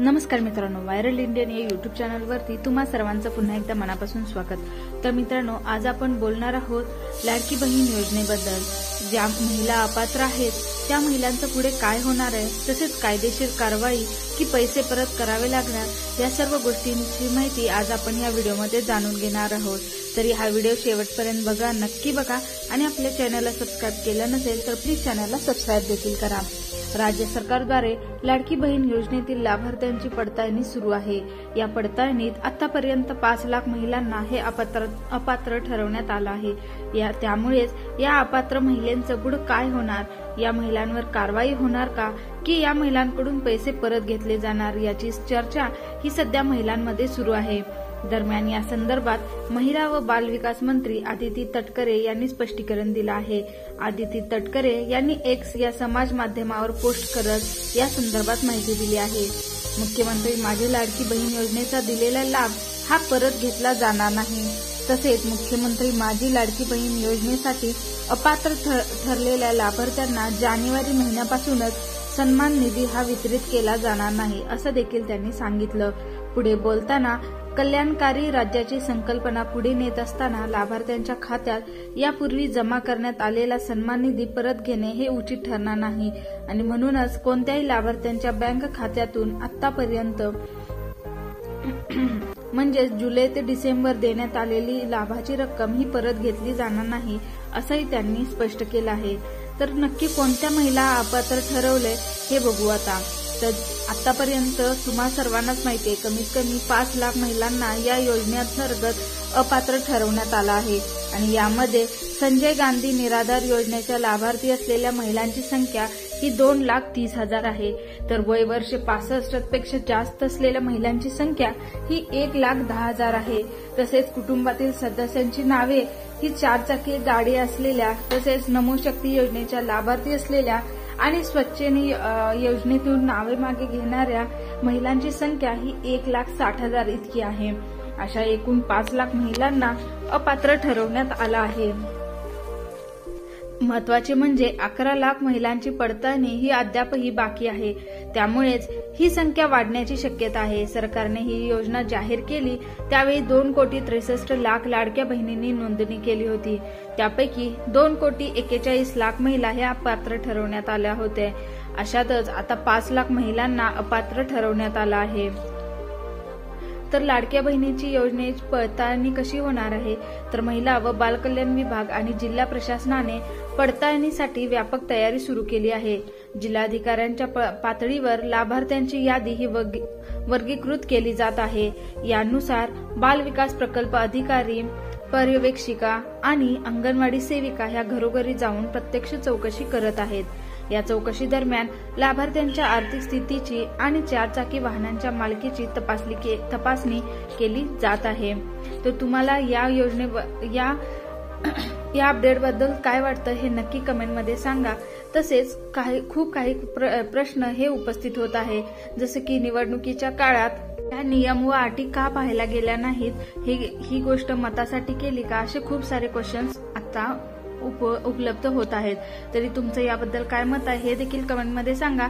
नमस्कार मित्रांनो, viral Indian या युट्यूब चॅनलवरती तुम्हा सर्वांचं पुन्हा एकदा मनापासून स्वागत। तर मित्रांनो, आज आपण बोलणार आहोत लाडकी बहीण योजनेबद्दल। ज्या महिला अपात्र आहेत त्या महिलांचं पुढे काय होणार आहे, तसेच कायदेशीर कारवाई की पैसे परत करावे लागणार या सर्व गोष्टींची माहिती आज आपण या व्हिडिओमध्ये जाणून घेणार आहोत। तरी हा व्हिडिओ शेवटपर्यंत बघा, नक्की बघा आणि आपल्या चॅनलला सबस्क्राइब केलं नसेल तर प्लीज चॅनलला सबस्क्राइब देखील करा। राज्य सरकारद्वारे लाडकी बहीण योजनेतील लाभार्थ्यांची पडताळणी सुरू आहे। या पडताळणीत आतापर्यंत 5 लाख महिलांना हे अपात्र ठरवण्यात आलं आहे। त्यामुळेच या अपात्र महिलांचं पुढे काय होणार, या महिलांवर कारवाई होणार का की या महिलांकडून पैसे परत घेतले जाणार, याची चर्चा ही सध्या महिलांमध्ये सुरू आहे। दरम्यान या संदर्भात महिला व बाल विकास मंत्री आदिती तटकरे यांनी स्पष्टीकरण दिलं आहे। आदिती तटकरे यांनी एक्स या समाज माध्यमावर पोस्ट करत या संदर्भात माहिती दिली आहे। मुख्यमंत्री माझी लाडकी बहीण योजनेचा दिलेला लाभ हा परत घेतला जाणार नाही। तसेच मुख्यमंत्री माझी लाडकी बहीण योजनेसाठी अपात्र ठरलेल्या लाभार्थ्यांना जानेवारी महिन्यापासूनच सन्मान निधी हा वितरित केला जाणार नाही, असं देखील त्यांनी सांगितलं। पुढे बोलताना कल्याणकारी राज्याची संकल्पना पुढे नेत असताना लाभार्थ्यांच्या खात्यात यापूर्वी जमा करण्यात आलेला सन्मान निधी परत घेणे हे उचित ठरणार नाही आणि म्हणूनच कोणत्याही लाभार्थ्यांच्या बँक खात्यातून आतापर्यंत म्हणजे जुलै ते डिसेंबर देण्यात आलेली लाभाची रक्कम ही परत घेतली जाणार नाही, असंही त्यांनी स्पष्ट केलं आहे। तर नक्की कोणत्या महिला अपात्र ठरवले हे बघू आता। तर आतापर्यंत तुम्हा सर्वांनाच माहिती आहे, कमीत कमी 5 लाख महिलांना या योजनेअंतर्गत अपात्र ठरवण्यात आलं आहे आणि यामध्ये संजय गांधी निराधार योजनेच्या लाभार्थी असलेल्या महिलांची संख्या ही 2,30,000 आहे। तर वय वर्ष 65 पेक्षा जास्त असलेल्या महिलांची संख्या ही 1,10,000 आहे। तसेच कुटुंबातील सदस्यांची नावे ही 4 चाकी गाडी असलेल्या, तसेच नमो शक्ती योजनेच्या लाभार्थी असलेल्या आणि स्वच्छनी योजनेतून नावे मागे घेणाऱ्या महिलांची संख्या ही 1,60,000 इतकी आहे। अशा एकूण 5 लाख महिलांना अपात्र ठरवण्यात आलं आहे। महत्वाचे म्हणजे 11 लाख महिलांची पडताळणी ही अद्यापही बाकी आहे, त्यामुळेच ही संख्या वाढण्याची शक्यता आहे। सरकारने ही योजना जाहीर केली त्यावेळी 2,63,00,000 लाडक्या बहिणींनी नोंदणी केली होती। त्यापैकी 2,41,00,000 महिला ह्या अपात्र ठरवण्यात आल्या होत्या। अशातच आता 5 लाख महिलांना अपात्र ठरवण्यात आलं आहे। तर लाडक्या बहिणीची योजनेची पडताळणी कशी होणार आहे, तर महिला व बाल कल्याण विभाग आणि जिल्हा प्रशासनाने पडताळणीसाठी व्यापक तयारी सुरू केली आहे। जिल्हाधिकाऱ्यांच्या पातळीवर लाभार्थ्यांची यादी ही वर्गीकृत केली जात आहे। यानुसार बाल विकास प्रकल्प अधिकारी, पर्यवेक्षिका आणि अंगणवाडी सेविका ह्या घरोघरी जाऊन प्रत्यक्ष चौकशी करत आहेत। या चौकशी दरम्यान लाभार्थ्यांच्या आर्थिक स्थितीची आणि 4 चाकी वाहनांच्या मालकीची तपासणी केली जात आहे। तर तुम्हाला या अपडेटबद्दल काय वाटतं हे नक्की कमेंटमध्ये सांगा। तसेच खूप काही प्रश्न हे उपस्थित होत आहे, जसे की निवडणुकीच्या काळात या नियम व अटी का पाहायला गेल्या नाहीत, ही गोष्ट मतासाठी केली का, असे खूप सारे क्वेश्चन्स आता उपलब्ध होत आहेत। तरी तुमचं याबद्दल काय मत आहे हे देखील कमेंटमध्ये सांगा।